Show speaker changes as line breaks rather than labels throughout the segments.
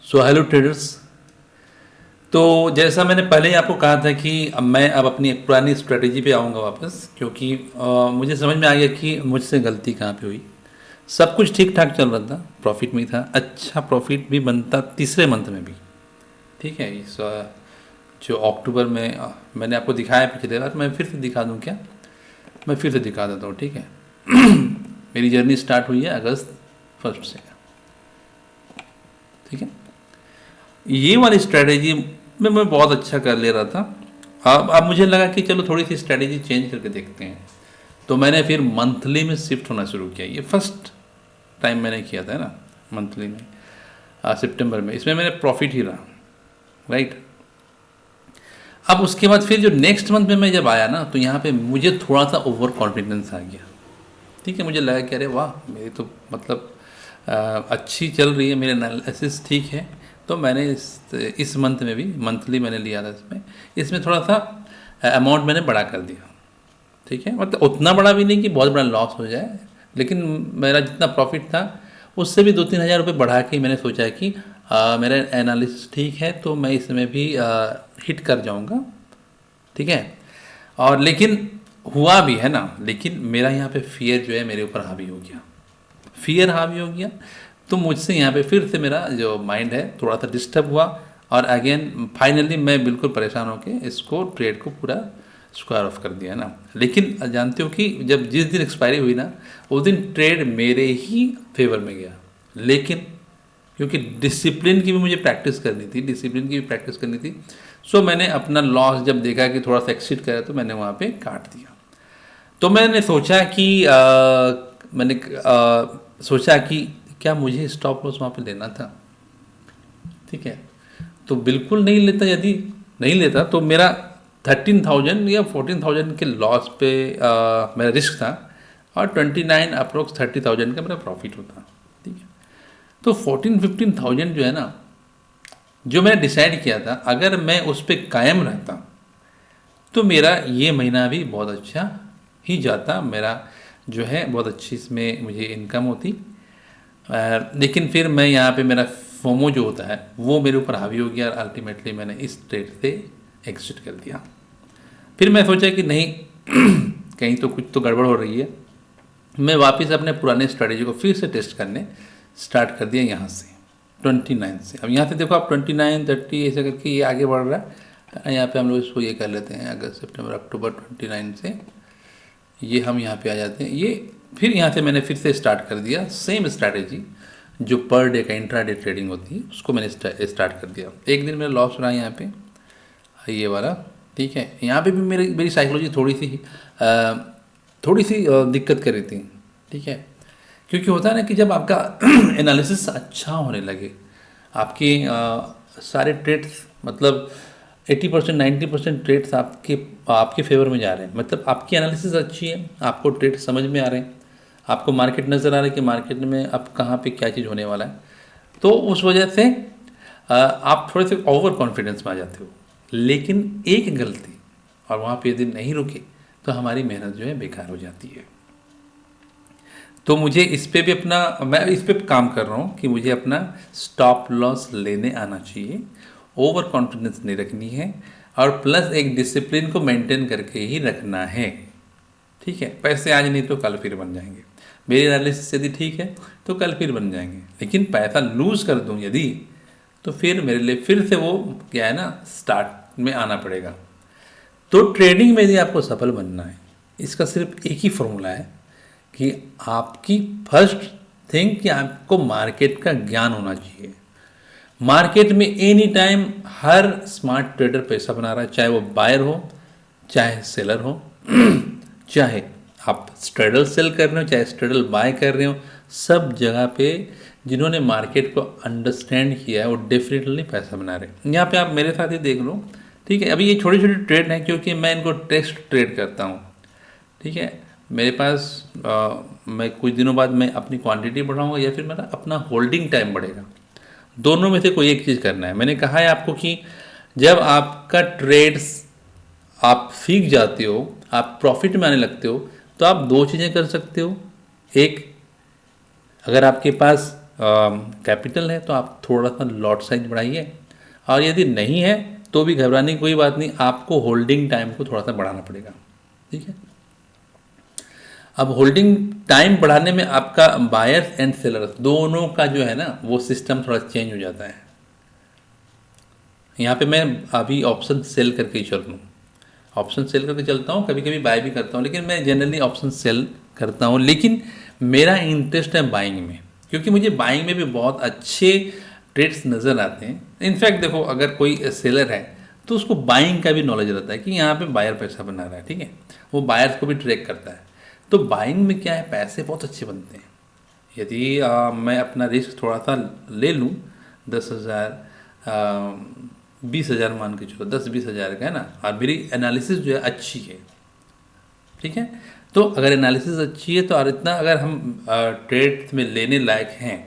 So hello traders. तो जैसा मैंने पहले ही आपको कहा था कि अब मैं अपनी एक पुरानी स्ट्रेटेजी पे आऊँगा वापस, क्योंकि मुझे समझ में आ गया कि मुझसे गलती कहाँ पे हुई। सब कुछ ठीक ठाक चल रहा था, प्रॉफिट में ही था, अच्छा प्रॉफिट भी बनता तीसरे मंथ में भी। ठीक है, इस जो अक्टूबर में मैंने आपको दिखाया पिछले बार, मैं फिर से दिखा दूँ क्या? मैं फिर से दिखा देता हूँ, ठीक है। मेरी जर्नी स्टार्ट हुई है अगस्त 1 से, ठीक है। ये वाली स्ट्रेटेजी में मैं बहुत अच्छा कर ले रहा था। अब मुझे लगा कि चलो थोड़ी सी स्ट्रेटेजी चेंज करके देखते हैं, तो मैंने फिर मंथली में शिफ्ट होना शुरू किया। ये फर्स्ट टाइम मैंने किया था ना, मंथली में, सितंबर में। इसमें मैंने प्रॉफिट ही रहा, राइट। अब उसके बाद फिर जो नेक्स्ट मंथ में मैं जब आया ना, तो यहाँ पे मुझे थोड़ा सा ओवर कॉन्फिडेंस आ गया। ठीक है, मुझे लगा कि अरे वाह, मेरी तो मतलब अच्छी चल रही है, मेरे एनालिसिस ठीक है। तो मैंने इस मंथ में भी मंथली मैंने लिया था। इसमें थोड़ा सा अमाउंट मैंने बड़ा कर दिया, ठीक है। मतलब उतना बड़ा भी नहीं कि बहुत बड़ा लॉस हो जाए, लेकिन मेरा जितना प्रॉफिट था उससे भी 2-3 हज़ार रुपये बढ़ा के मैंने सोचा कि मेरा एनालिसिस ठीक है, तो मैं इसमें भी हिट कर जाऊंगा, ठीक है। और लेकिन हुआ भी है ना, लेकिन मेरा यहाँ पे फियर जो है मेरे ऊपर हावी हो गया। फियर हावी हो गया, तो मुझसे यहाँ पे फिर से मेरा जो माइंड है थोड़ा सा डिस्टर्ब हुआ। और अगेन फाइनली मैं बिल्कुल परेशान होकर इसको ट्रेड को पूरा स्क्वायर ऑफ कर दिया ना। लेकिन जानते हो कि जब जिस दिन एक्सपायरी हुई ना, उस दिन ट्रेड मेरे ही फेवर में गया। लेकिन क्योंकि डिसिप्लिन की भी मुझे प्रैक्टिस करनी थी, डिसिप्लिन की भी प्रैक्टिस करनी थी, सो मैंने अपना लॉस जब देखा कि थोड़ा सा एक्सिट करा, तो मैंने वहाँ पे काट दिया। तो मैंने सोचा कि सोचा कि क्या मुझे स्टॉप लॉस वहाँ पे लेना था, ठीक है। तो बिल्कुल नहीं लेता, यदि नहीं लेता तो मेरा 13,000 या 14,000 के लॉस पे मेरा रिस्क था, और 29 अप्रोक्स 30,000 का मेरा प्रॉफिट होता, ठीक है। तो 14-15,000 जो है ना, जो मैंने डिसाइड किया था, अगर मैं उस पर कायम रहता तो मेरा ये महीना भी बहुत अच्छा ही जाता, मेरा जो है बहुत अच्छी इसमें मुझे इनकम होती। लेकिन फिर मैं यहाँ पे मेरा फोमो जो होता है वो मेरे ऊपर हावी हो गया, और अल्टीमेटली मैंने इस ट्रेड से एग्जिट कर दिया। फिर मैं सोचा कि नहीं, कहीं तो कुछ तो गड़बड़ हो रही है। मैं वापस अपने पुराने स्ट्रेटेजी को फिर से टेस्ट करने स्टार्ट कर दिया यहाँ से 29 से। अब यहाँ से देखो आप 29, 30 ऐसे करके ये आगे बढ़ रहा है। यहाँ पे हम लोग इसको ये कर लेते हैं, अगस्त सितंबर अक्टूबर 29 से ये हम यहाँ पे आ जाते हैं। ये फिर यहाँ से मैंने फिर से स्टार्ट कर दिया सेम स्ट्रैटेजी, जो पर डे का इंट्रा डे ट्रेडिंग होती है, उसको मैंने स्टार्ट कर दिया। एक दिन मेरा लॉस रहा यहाँ पे, ये वाला, ठीक है। यहाँ पे भी मेरी साइकोलॉजी थोड़ी सी दिक्कत कर रही थी, ठीक है। क्योंकि होता है ना कि जब आपका एनालिसिस अच्छा होने लगे, आपके सारे ट्रेड्स मतलब 80% 90% ट्रेड्स आपके आपके फेवर में जा रहे हैं, मतलब आपकी एनालिसिस अच्छी है, आपको ट्रेड समझ में आ रहे हैं, आपको मार्केट नज़र आ रहा है कि मार्केट में अब कहाँ पे क्या चीज़ होने वाला है, तो उस वजह से आप थोड़े से ओवर कॉन्फिडेंस में आ जाते हो। लेकिन एक गलती, और वहाँ पे यदि नहीं रुके तो हमारी मेहनत जो है बेकार हो जाती है। तो मुझे इस पे भी मैं इस पे काम कर रहा हूँ कि मुझे अपना स्टॉप लॉस लेने आना चाहिए, ओवर कॉन्फिडेंस नहीं रखनी है, और प्लस एक डिसिप्लिन को मेंटेन करके ही रखना है, ठीक है। पैसे आज नहीं तो कल फिर बन जाएंगे, मेरी एनालिसिस यदि ठीक है तो कल फिर बन जाएंगे। लेकिन पैसा लूज कर दूँ यदि, तो फिर मेरे लिए फिर से वो क्या है ना, स्टार्ट में आना पड़ेगा। तो ट्रेडिंग में यदि आपको सफल बनना है, इसका सिर्फ एक ही फॉर्मूला है कि आपकी फर्स्ट थिंग कि आपको मार्केट का ज्ञान होना चाहिए। मार्केट में एनी टाइम हर स्मार्ट ट्रेडर पैसा बना रहा है, चाहे वो बायर हो चाहे सेलर हो, चाहे आप स्ट्रेडल सेल कर रहे हो चाहे स्ट्रेडल बाय कर रहे हो, सब जगह पे जिन्होंने मार्केट को अंडरस्टैंड किया है वो डेफिनेटली पैसा बना रहे हैं। यहाँ पे आप मेरे साथ ही देख लो, ठीक है। अभी ये छोटे छोटे ट्रेड हैं, क्योंकि मैं इनको टेस्ट ट्रेड करता हूँ, ठीक है। मेरे पास मैं कुछ दिनों बाद मैं अपनी क्वांटिटी बढ़ाऊंगा, या फिर मेरा अपना होल्डिंग टाइम बढ़ेगा, दोनों में से कोई एक चीज़ करना है। मैंने कहा है आपको कि जब आपका ट्रेड्स आप सीख जाते हो, आप प्रॉफिट में आने लगते हो, तो आप दो चीज़ें कर सकते हो। एक, अगर आपके पास कैपिटल है तो आप थोड़ा सा लॉट साइज बढ़ाइए, और यदि नहीं है तो भी घबराने की कोई बात नहीं, आपको होल्डिंग टाइम को थोड़ा सा बढ़ाना पड़ेगा। ठीक है, अब होल्डिंग टाइम बढ़ाने में आपका बायर्स एंड सेलर्स दोनों का जो है ना वो सिस्टम थोड़ा चेंज हो जाता है। यहाँ पे मैं अभी ऑप्शन सेल करके ही चल रहा हूँ, ऑप्शन सेल करके चलता हूँ, कभी कभी बाय भी करता हूँ, लेकिन मैं जनरली ऑप्शन सेल करता हूँ। लेकिन मेरा इंटरेस्ट है बाइंग में, क्योंकि मुझे बाइंग में भी बहुत अच्छे ट्रेड्स नज़र आते हैं। इनफैक्ट देखो, अगर कोई सेलर है तो उसको बाइंग का भी नॉलेज रहता है कि यहाँ पे बायर पैसा बना रहा है। ठीक है, वो बायर्स को भी ट्रैक करता है। तो बाइंग में क्या है, पैसे बहुत अच्छे बनते हैं। यदि मैं अपना रिस्क थोड़ा सा ले लूँ, 10,000 20,000 मान के चलो, 10-20 हज़ार का है ना, और मेरी एनालिसिस जो है अच्छी है। ठीक है, तो अगर एनालिसिस अच्छी है तो और इतना अगर हम ट्रेड में लेने लायक हैं,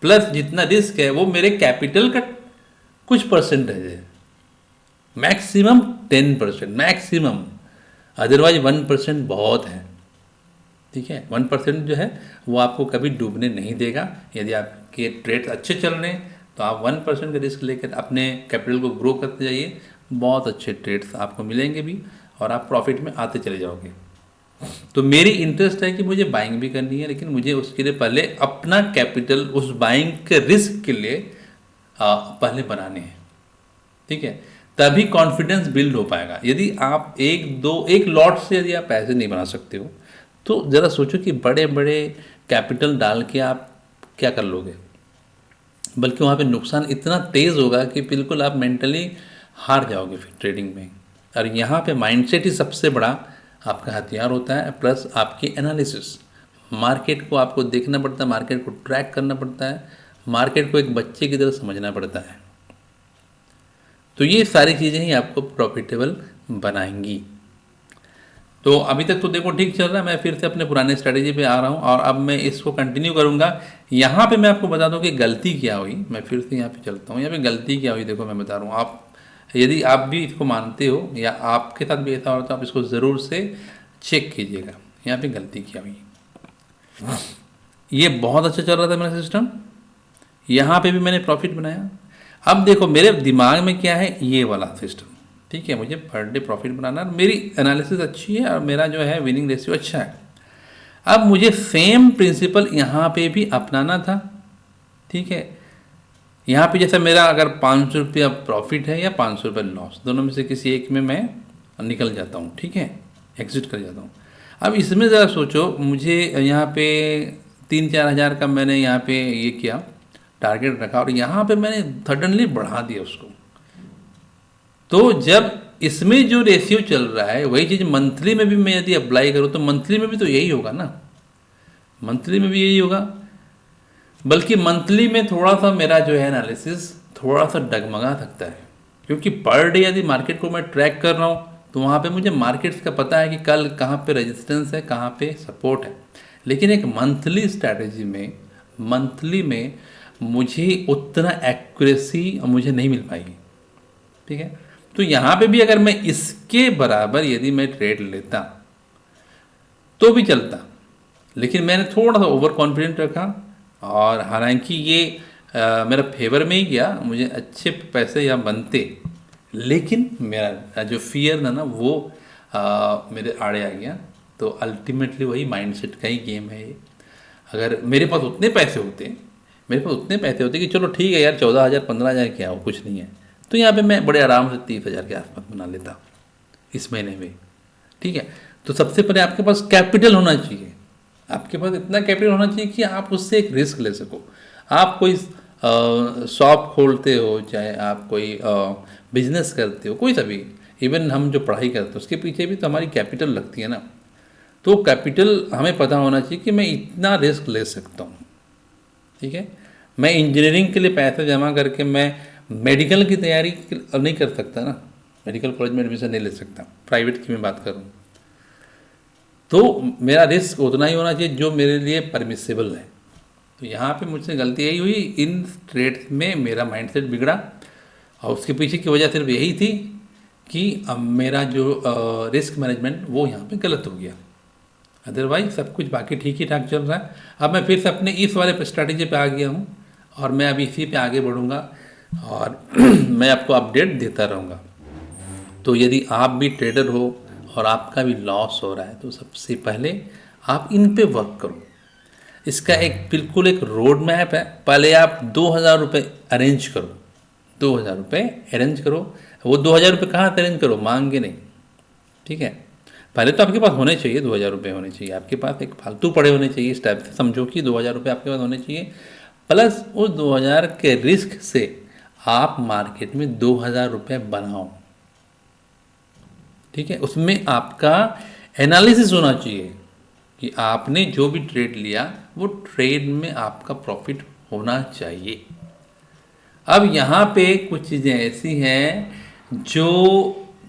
प्लस जितना रिस्क है वो मेरे कैपिटल का कुछ परसेंटेज है, मैक्सिमम 10%, मैक्सिमम, अदरवाइज 1% बहुत है। ठीक है, 1% जो है वो आपको कभी डूबने नहीं देगा। यदि आपके ट्रेड अच्छे चल रहे हैं तो आप 1% का रिस्क लेकर अपने कैपिटल को ग्रो करते जाइए, बहुत अच्छे ट्रेड्स आपको मिलेंगे भी, और आप प्रॉफिट में आते चले जाओगे। तो मेरी इंटरेस्ट है कि मुझे बाइंग भी करनी है, लेकिन मुझे उसके लिए पहले अपना कैपिटल उस बाइंग के रिस्क के लिए पहले बनाने हैं। ठीक है, तभी कॉन्फिडेंस बिल्ड हो पाएगा। यदि आप एक लॉट से यदि आप पैसे नहीं बना सकते हो तो ज़रा सोचो कि बड़े बड़े कैपिटल डाल के आप क्या कर लोगे, बल्कि वहाँ पे नुकसान इतना तेज़ होगा कि बिल्कुल आप मेंटली हार जाओगे फिर ट्रेडिंग में। और यहाँ पे माइंडसेट ही सबसे बड़ा आपका हथियार होता है, प्लस आपकी एनालिसिस। मार्केट को आपको देखना पड़ता है, मार्केट को ट्रैक करना पड़ता है, मार्केट को एक बच्चे की तरह समझना पड़ता है। तो ये सारी चीज़ें ही आपको प्रॉफिटेबल बनाएंगी। तो अभी तक तो देखो ठीक चल रहा है, मैं फिर से अपने पुराने स्ट्रेटेजी पे आ रहा हूँ और अब मैं इसको कंटिन्यू करूँगा। यहाँ पे मैं आपको बता दूँ कि गलती क्या हुई, मैं फिर से यहाँ पे चलता हूँ। यहाँ पे गलती क्या हुई देखो मैं बता रहा हूँ, आप यदि आप भी इसको मानते हो या आपके साथ भी ऐसा हो तो आप इसको ज़रूर से चेक कीजिएगा। यहाँ पे गलती क्या हुई, ये बहुत अच्छा चल रहा था मेरा सिस्टम, यहाँ पे भी मैंने प्रॉफिट बनाया। अब देखो मेरे दिमाग में क्या है, ये वाला सिस्टम। ठीक है, मुझे पर डे प्रॉफिट बनाना, मेरी एनालिसिस अच्छी है और मेरा जो है विनिंग रेशियो अच्छा है। अब मुझे सेम प्रिंसिपल यहाँ पे भी अपनाना था। ठीक है, यहाँ पे जैसे मेरा अगर 500 रुपया प्रॉफिट है या 500 रुपये लॉस, दोनों में से किसी एक में मैं निकल जाता हूँ। ठीक है, एग्जिट कर जाता हूँ। अब इसमें ज़रा सोचो, मुझे यहाँ पे 3-4 हज़ार का मैंने यहाँ पे ये किया, टारगेट रखा, और यहाँ पे मैंने सडनली बढ़ा दिया उसको। तो जब इसमें जो रेशियो चल रहा है वही चीज़ मंथली में भी मैं यदि अप्लाई करूँ तो मंथली में भी तो यही होगा ना, मंथली में भी यही होगा। बल्कि मंथली में थोड़ा सा मेरा जो है एनालिसिस थोड़ा सा डगमगा सकता है, क्योंकि पर डे यदि मार्केट को मैं ट्रैक कर रहा हूँ तो वहाँ पे मुझे मार्केट्स का पता है कि कल कहाँ पे रेजिस्टेंस है, कहाँ पे सपोर्ट है। लेकिन एक मंथली स्ट्रैटेजी में, मंथली में मुझे उतना एक्यूरेसी मुझे नहीं मिल पाएगी। ठीक है, तो यहाँ पे भी अगर मैं इसके बराबर यदि मैं ट्रेड लेता तो भी चलता, लेकिन मैंने थोड़ा सा ओवर कॉन्फिडेंट रखा, और हालांकि ये मेरा फेवर में ही गया, मुझे अच्छे पैसे यहाँ बनते, लेकिन मेरा जो फियर था ना वो मेरे आड़े आ गया। तो अल्टीमेटली वही माइंडसेट का ही गेम है ये। अगर मेरे पास उतने पैसे होते, मेरे पास उतने पैसे होते कि चलो ठीक है यार 14,000 15,000 क्या हो, कुछ नहीं है, तो यहाँ पे मैं बड़े आराम से 30,000 के आसपास बना लेता इस महीने में। ठीक है, तो सबसे पहले आपके पास कैपिटल होना चाहिए, आपके पास इतना कैपिटल होना चाहिए कि आप उससे एक रिस्क ले सको। आप कोई शॉप खोलते हो, चाहे आप कोई बिजनेस करते हो, कोई सा भी, इवन हम जो पढ़ाई करते हैं उसके पीछे भी तो हमारी कैपिटल लगती है ना। तो कैपिटल हमें पता होना चाहिए कि मैं इतना रिस्क ले सकता हूँ। ठीक है, मैं इंजीनियरिंग के लिए पैसे जमा करके मैं मेडिकल की तैयारी नहीं कर सकता ना, मेडिकल कॉलेज में एडमिशन नहीं ले सकता, प्राइवेट की मैं बात करूँ तो मेरा रिस्क उतना ही होना चाहिए जो मेरे लिए परमिसेबल है। तो यहाँ पे मुझसे गलती यही हुई, इन ट्रेड्स में मेरा माइंडसेट बिगड़ा, और उसके पीछे की वजह सिर्फ यही थी कि अब मेरा जो रिस्क मैनेजमेंट वो यहाँ पे गलत हो गया। अदरवाइज सब कुछ बाकी ठीक ही ठाक चल रहा है। अब मैं फिर से अपने इस वाले स्ट्रैटेजी पे आ गया हूँ और मैं अभी इसी पे आगे बढ़ूँगा और मैं आपको अपडेट देता रहूँगा। तो यदि आप भी ट्रेडर हो और आपका भी लॉस हो रहा है तो सबसे पहले आप इन पे वर्क करो। इसका एक बिल्कुल एक रोड मैप है। पहले आप 2,000 रुपये अरेंज करो, 2,000 रुपये अरेंज करो। वो 2,000 रुपये कहाँ से अरेंज करो, मांगे नहीं, ठीक है। पहले तो आपके पास होने चाहिए, 2,000 रुपये होने चाहिए आपके पास, एक फालतू पड़े होने चाहिए। इस टाइप से समझो कि 2,000 रुपये आपके पास होने चाहिए, प्लस उस 2,000 के रिस्क से आप मार्केट में 2,000 रुपये बनाओ, ठीक है। उसमें आपका एनालिसिस होना चाहिए कि आपने जो भी ट्रेड लिया वो ट्रेड में आपका प्रॉफिट होना चाहिए। अब यहाँ पे कुछ चीज़ें ऐसी हैं जो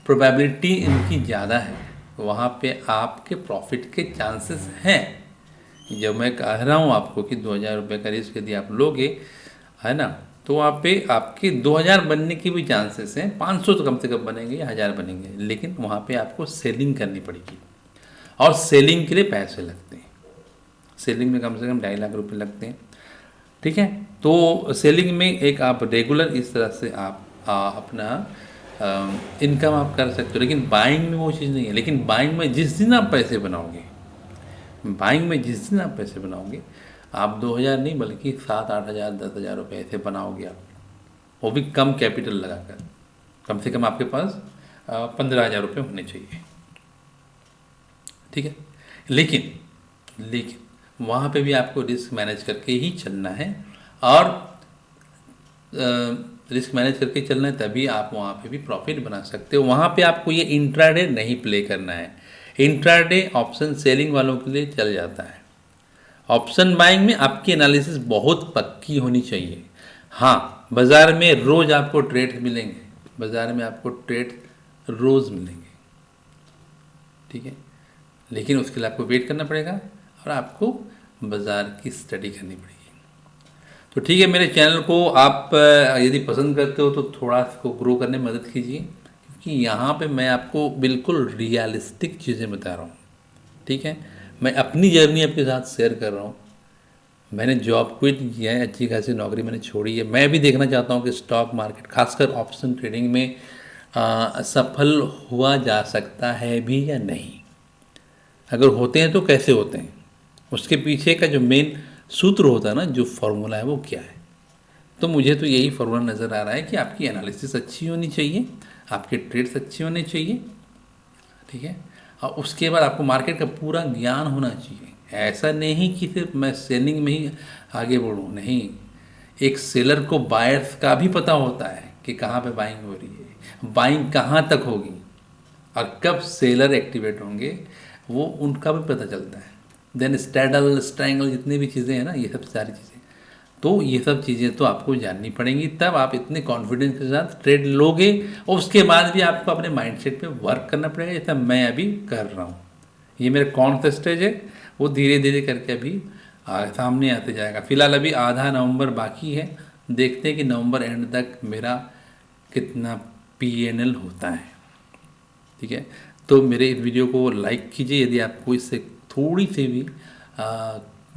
प्रोबेबिलिटी इनकी ज़्यादा है, वहाँ पे आपके प्रॉफिट के चांसेस हैं। जब मैं कह रहा हूँ आपको कि 2,000 रुपये का रिस्क यदि आप लोगे, है ना, तो वहाँ पे आपके 2,000 बनने की भी चांसेस हैं। 500 तो कम से कम बनेंगे या 1,000 बनेंगे, लेकिन वहाँ पे आपको सेलिंग करनी पड़ेगी और सेलिंग के लिए पैसे लगते हैं। सेलिंग में कम से कम 2.5 लाख रुपये लगते हैं, ठीक है। तो सेलिंग में एक आप रेगुलर इस तरह से आप अपना इनकम आप कर सकते हो, लेकिन बाइंग में वो चीज़ नहीं है। लेकिन बाइंग में जिस दिन आप पैसे बनाओगे, बाइंग में जिस दिन आप पैसे बनाओगे, आप 2,000 नहीं बल्कि 7-8 हज़ार 10,000 रुपये ऐसे बनाओगे आप, वो भी कम कैपिटल लगाकर। कम से कम आपके पास 15,000 रुपये होने चाहिए, ठीक है। लेकिन वहाँ पे भी आपको रिस्क मैनेज करके ही चलना है और रिस्क मैनेज करके चलना है, तभी आप वहाँ पे भी प्रॉफिट बना सकते हो। वहाँ पे आपको ये इंट्राडे नहीं प्ले करना है। इंट्राडे ऑप्शन सेलिंग वालों के लिए चल जाता है। ऑप्शन बाइंग में आपकी एनालिसिस बहुत पक्की होनी चाहिए। हाँ, बाज़ार में रोज़ आपको ट्रेड मिलेंगे, बाज़ार में आपको ट्रेड रोज़ मिलेंगे, ठीक है। लेकिन उसके लिए आपको वेट करना पड़ेगा और आपको बाज़ार की स्टडी करनी पड़ेगी। तो ठीक है, मेरे चैनल को आप यदि पसंद करते हो तो थोड़ा इसको ग्रो करने में मदद कीजिए, क्योंकि यहाँ पे मैं आपको बिल्कुल रियलिस्टिक चीज़ें बता रहा हूँ, ठीक है। मैं अपनी जर्नी आपके साथ शेयर कर रहा हूँ। मैंने जॉब क्विट किया है, अच्छी खासी नौकरी मैंने छोड़ी है। मैं भी देखना चाहता हूँ कि स्टॉक मार्केट खासकर ऑप्शन ट्रेडिंग में सफल हुआ जा सकता है भी या नहीं। अगर होते हैं तो कैसे होते हैं, उसके पीछे का जो मेन सूत्र होता है ना, जो फॉर्मूला है वो क्या है। तो मुझे तो यही फॉर्मूला नज़र आ रहा है कि आपकी एनालिसिस अच्छी होनी चाहिए, आपके ट्रेड्स अच्छे होने चाहिए, ठीक है। और उसके बाद आपको मार्केट का पूरा ज्ञान होना चाहिए। ऐसा नहीं कि सिर्फ मैं सेलिंग में ही आगे बढ़ूँ, नहीं। एक सेलर को बायर्स का भी पता होता है कि कहाँ पे बाइंग हो रही है, बाइंग कहाँ तक होगी और कब सेलर एक्टिवेट होंगे, वो उनका भी पता चलता है। देन स्टैडल स्ट्रैंगल जितनी भी चीज़ें हैं ना, ये सब सारी चीज़ें, तो ये सब चीज़ें तो आपको जाननी पड़ेंगी, तब आप इतने कॉन्फिडेंस के साथ ट्रेड लोगे। और उसके बाद भी आपको अपने माइंडसेट पे वर्क करना पड़ेगा, जैसा मैं अभी कर रहा हूँ। ये मेरा कौन सा स्टेज है, वो धीरे धीरे करके अभी सामने आते जाएगा। फिलहाल अभी आधा नवंबर बाकी है, देखते हैं कि नवंबर एंड तक मेरा कितना PNL होता है, ठीक है। तो मेरे इस वीडियो को लाइक कीजिए यदि आपको इससे थोड़ी सी भी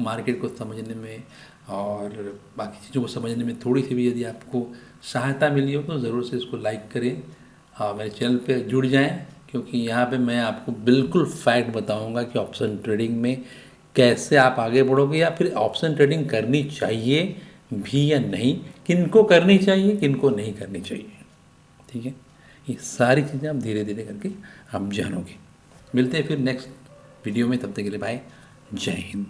मार्केट को समझने में और बाकी चीज़ों को समझने में थोड़ी सी भी यदि आपको सहायता मिली हो तो ज़रूर से इसको लाइक करें। हाँ, मेरे चैनल पे जुड़ जाएं, क्योंकि यहाँ पे मैं आपको बिल्कुल फैक्ट बताऊँगा कि ऑप्शन ट्रेडिंग में कैसे आप आगे बढ़ोगे, या फिर ऑप्शन ट्रेडिंग करनी चाहिए भी या नहीं, किनको करनी चाहिए किनको नहीं करनी चाहिए, ठीक है। ये सारी चीज़ें आप धीरे धीरे करके आप जानोगे। मिलते हैं फिर नेक्स्ट वीडियो में, तब तक के लिए बाय, जय हिंद।